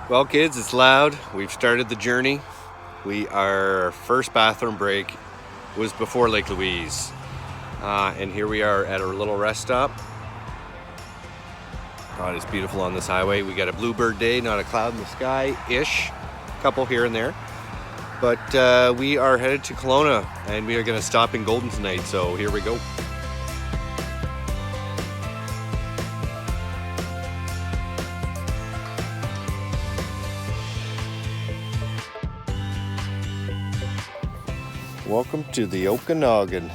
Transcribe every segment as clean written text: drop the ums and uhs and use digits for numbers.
Well, kids, it's loud. We've started the journey. Our first bathroom break was before Lake Louise. And here we are at our little rest stop. God, it's beautiful on this highway. We got a bluebird day, not a cloud in the sky-ish. Couple here and there. But we are headed to Kelowna, and we are going to stop in Golden tonight. So here we go. Welcome to the Okanagan.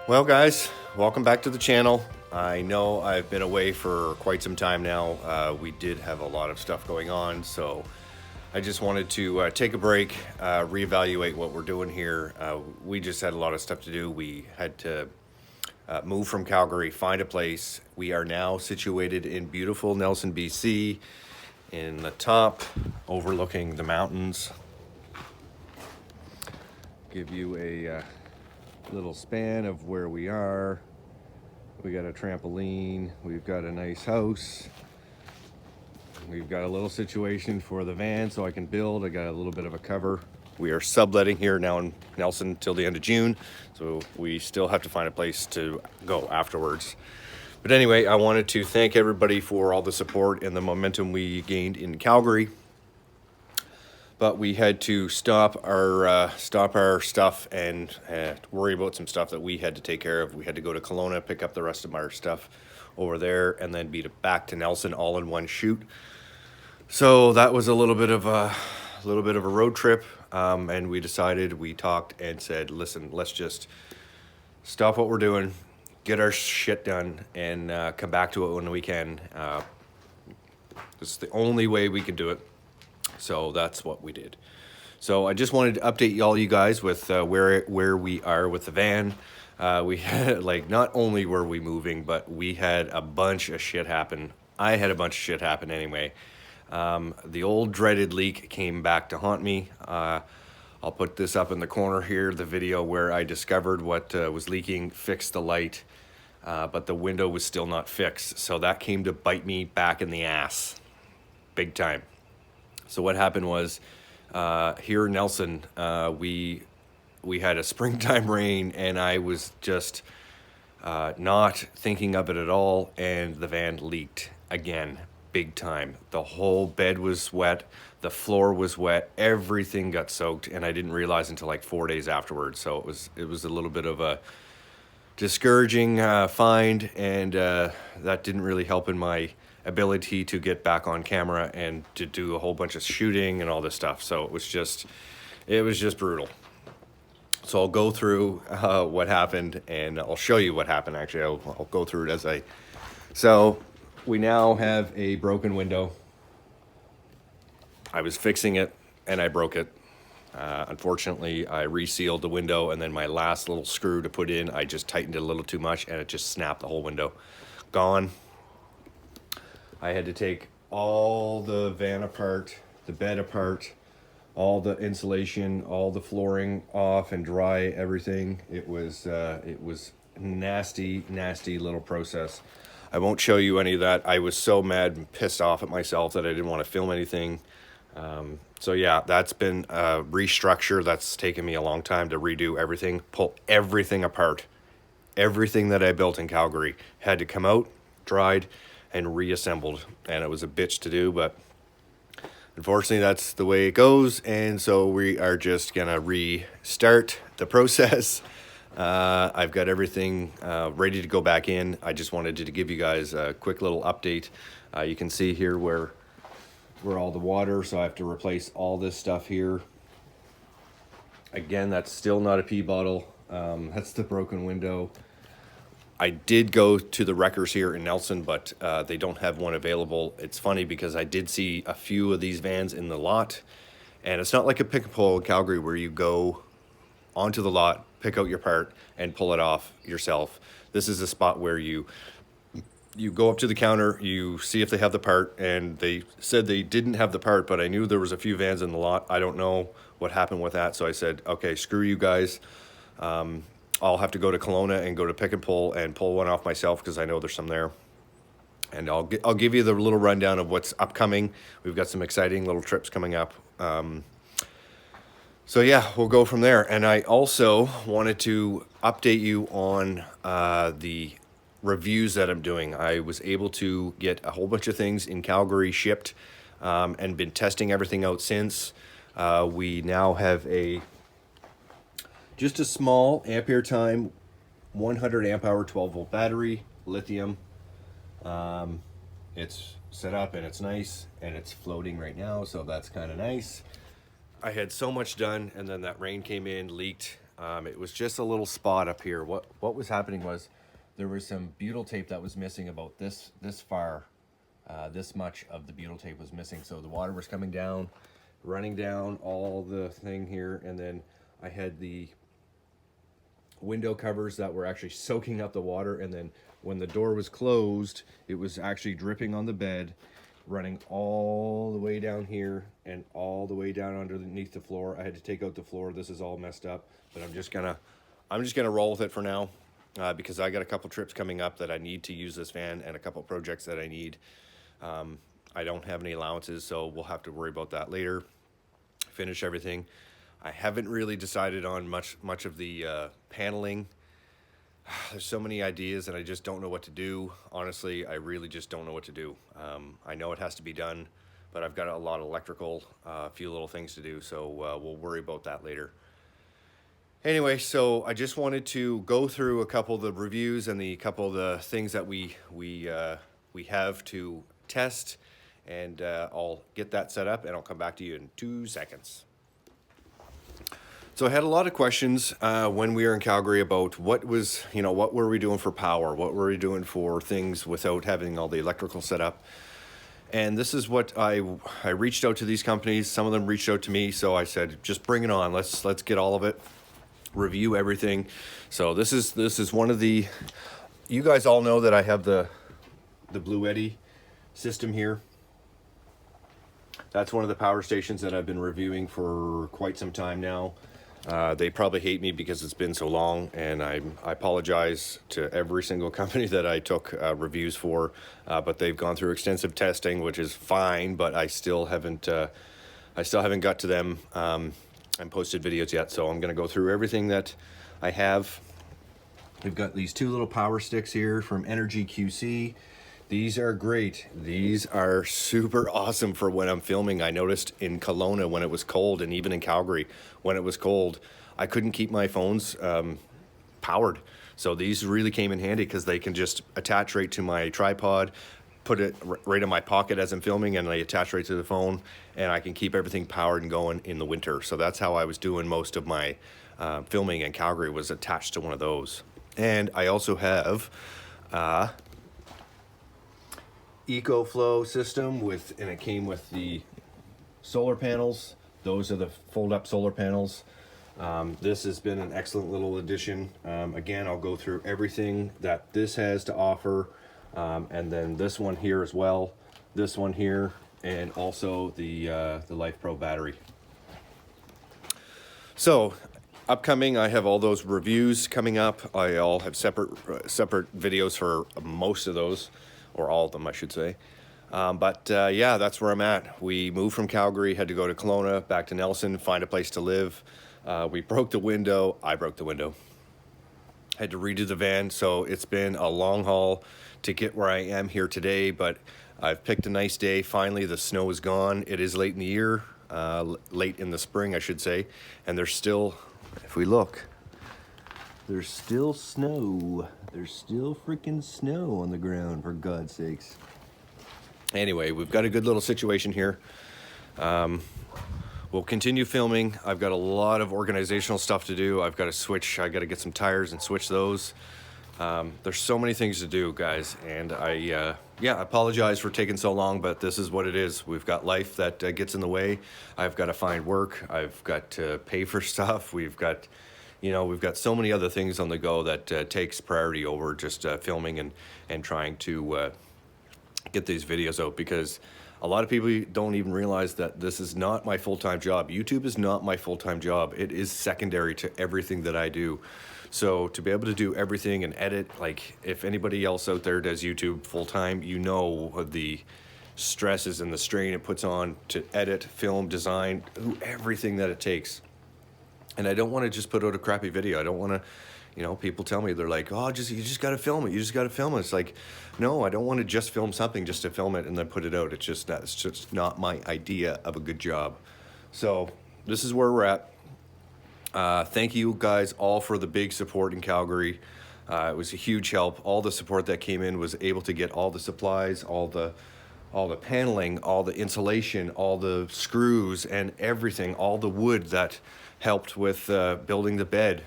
Well, guys, welcome back to the channel. I know I've been away for quite some time now. We did have a lot of stuff going on, so I just wanted to take a break, reevaluate what we're doing here. We just had a lot of stuff to do. We had to move from Calgary, find a place. We are now situated in beautiful Nelson, BC, in the top, overlooking the mountains. Give you a little span of where we are. We got a trampoline, we've got a nice house, we've got a little situation for the van so I can build. I got a little bit of a cover. We are subletting here now in Nelson till the end of June, so we still have to find a place to go afterwards. But anyway, I wanted to thank everybody for all the support and the momentum we gained in Calgary. But we had to stop our stuff and worry about some stuff that we had to take care of. We had to go to Kelowna, pick up the rest of our stuff over there, and then be back to Nelson all in one shoot. So that was a little bit of a road trip, and we talked and said, listen, let's just stop what we're doing, get our shit done, and come back to it when we can. This is the only way we can do it. So that's what we did. So I just wanted to update all you guys with where we are with the van. We had, not only were we moving, but we had a bunch of shit happen. I had a bunch of shit happen anyway. The old dreaded leak came back to haunt me. I'll put this up in the corner here, the video where I discovered what was leaking, fixed the light, but the window was still not fixed. So that came to bite me back in the ass, big time. So what happened was, here in Nelson, we had a springtime rain, and I was just not thinking of it at all, and the van leaked again, big time. The whole bed was wet, the floor was wet, everything got soaked, and I didn't realize until 4 days afterwards. So it was a little bit of a discouraging find, and that didn't really help in my ability to get back on camera and to do a whole bunch of shooting and all this stuff. So it was just brutal. So I'll go through what happened, and I'll show you what happened. Actually, I'll go through it so we now have a broken window. I was fixing it and I broke it. Unfortunately, I resealed the window, and then my last little screw to put in, I just tightened it a little too much, and it just snapped the whole window. Gone. I had to take all the van apart, the bed apart, all the insulation, all the flooring off and dry everything. It was nasty little process. I won't show you any of that. I was so mad and pissed off at myself that I didn't want to film anything. So yeah, that's been a restructure. That's taken me a long time to redo everything, pull everything apart. Everything that I built in Calgary had to come out, dried, and reassembled, and it was a bitch to do, but unfortunately that's the way it goes, and so we are just gonna restart the process. I've got everything ready to go back in. I just wanted to give you guys a quick little update. You can see here where all the water, so I have to replace all this stuff here. Again, that's still not a pee bottle. That's the broken window. I did go to the wreckers here in Nelson, but they don't have one available. It's funny because I did see a few of these vans in the lot, and it's not like a pick and pull in Calgary where you go onto the lot, pick out your part, and pull it off yourself. This is a spot where you go up to the counter, you see if they have the part, and they said they didn't have the part, but I knew there was a few vans in the lot. I don't know what happened with that, so I said, okay, screw you guys. I'll have to go to Kelowna and go to pick and pull one off myself because I know there's some there. And I'll give you the little rundown of what's upcoming. We've got some exciting little trips coming up. So yeah, we'll go from there. And I also wanted to update you on the reviews that I'm doing. I was able to get a whole bunch of things in Calgary shipped and been testing everything out since. We now have just a small ampere time 100 amp hour 12 volt battery, lithium. It's set up and it's nice and it's floating right now, so that's kind of nice. I had so much done, and then that rain came in, leaked. It was just a little spot up here. What was happening was there was some butyl tape that was missing about this far. This much of the butyl tape was missing, so the water was coming down, running down all the thing here, and then I had the window covers that were actually soaking up the water, and then when the door was closed, it was actually dripping on the bed, running all the way down here and all the way down underneath the floor. I had to take out the floor. This is all messed up, but I'm just gonna roll with it for now because I got a couple trips coming up that I need to use this van, and a couple projects that I need. I don't have any allowances, so we'll have to worry about that later. Finish everything. I haven't really decided on much of the paneling. There's so many ideas and I just don't know what to do. Honestly, I really just don't know what to do. I know it has to be done, but I've got a lot of electrical, a few little things to do, so we'll worry about that later. Anyway, so I just wanted to go through a couple of the reviews and the couple of the things that we have to test, and I'll get that set up and I'll come back to you in 2 seconds. So I had a lot of questions when we were in Calgary about what were we doing for power? What were we doing for things without having all the electrical set up? And this is what I reached out to these companies. Some of them reached out to me, so I said, just bring it on. Let's get all of it, review everything. So this is one of the, you guys all know that I have the Blue Eddy system here. That's one of the power stations that I've been reviewing for quite some time now. They probably hate me because it's been so long, and I apologize to every single company that I took reviews for, but they've gone through extensive testing, which is fine, but I still haven't got to them and posted videos yet, so I'm going to go through everything that I have. We've got these two little power sticks here from Energy QC. These are great. These are super awesome for when I'm filming. I noticed in Kelowna when it was cold, and even in Calgary when it was cold, I couldn't keep my phones powered. So these really came in handy because they can just attach right to my tripod, put it right in my pocket as I'm filming, and they attach right to the phone, and I can keep everything powered and going in the winter. So that's how I was doing most of my filming in Calgary, was attached to one of those. And I also have EcoFlow system and it came with the solar panels. Those are the fold-up solar panels. This has been an excellent little addition. Again, I'll go through everything that this has to offer, and then this one here as well, this one here, and also the Life Pro battery. So upcoming, I have all those reviews coming up. I all have separate videos for most of those, or all of them, I should say. Yeah, that's where I'm at. We moved from Calgary, had to go to Kelowna, back to Nelson, find a place to live. We broke the window. I broke the window. Had to redo the van, so it's been a long haul to get where I am here today, but I've picked a nice day. Finally, the snow is gone. It is late in the year, late in the spring, I should say, and there's still, if we look, there's still snow. There's still freaking snow on the ground, for God's sakes. Anyway, we've got a good little situation here. We'll continue filming. I've got a lot of organizational stuff to do. I've got to switch. I got to get some tires and switch those. There's so many things to do, guys, and I apologize for taking so long, but this is what it is. We've got life that gets in the way. I've got to find work. I've got to pay for stuff. We've got so many other things on the go that takes priority over just filming and trying to get these videos out, because a lot of people don't even realize that this is not my full-time job. YouTube is not my full-time job. It is secondary to everything that I do. So to be able to do everything and edit, like if anybody else out there does YouTube full-time, you know the stresses and the strain it puts on to edit, film, design, everything that it takes. And I don't want to just put out a crappy video. I don't want to, people tell me, they're like, oh, you just got to film it. You just got to film it. It's like, no, I don't want to just film something just to film it and then put it out. It's just not my idea of a good job. So this is where we're at. Thank you guys all for the big support in Calgary. It was a huge help. All the support that came in was able to get all the supplies, all the paneling, all the insulation, all the screws and everything, all the wood that helped with building the bed.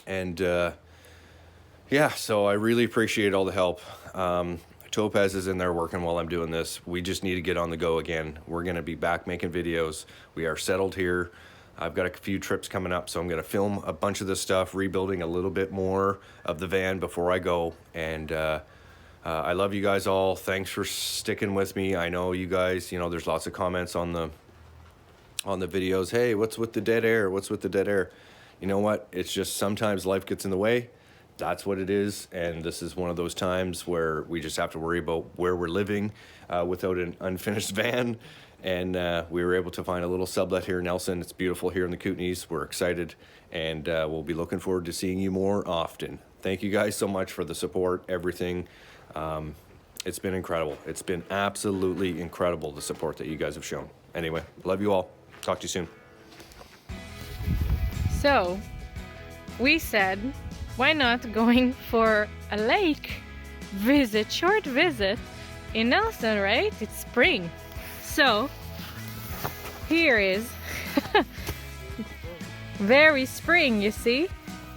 And so I really appreciate all the help. Topaz is in there working while I'm doing this. We just need to get on the go again. We're going to be back making videos. We are settled here. I've got a few trips coming up, so I'm going to film a bunch of this stuff, rebuilding a little bit more of the van before I go. And I love you guys all. Thanks for sticking with me. I know you guys, there's lots of comments on the videos. Hey, what's with the dead air? What's with the dead air? You know what? It's just sometimes life gets in the way. That's what it is. And this is one of those times where we just have to worry about where we're living without an unfinished van. And we were able to find a little sublet here in Nelson. It's beautiful here in the Kootenays. We're excited, and we'll be looking forward to seeing you more often. Thank you guys so much for the support, everything. It's been incredible. It's been absolutely incredible, the support that you guys have shown. Anyway, love you all. Talk to you soon. So, we said, why not going for a lake short visit in Nelson, right? It's spring. So, here is very spring, you see?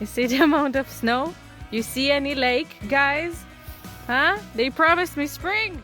You see the amount of snow? You see any lake, guys? Huh? They promised me spring!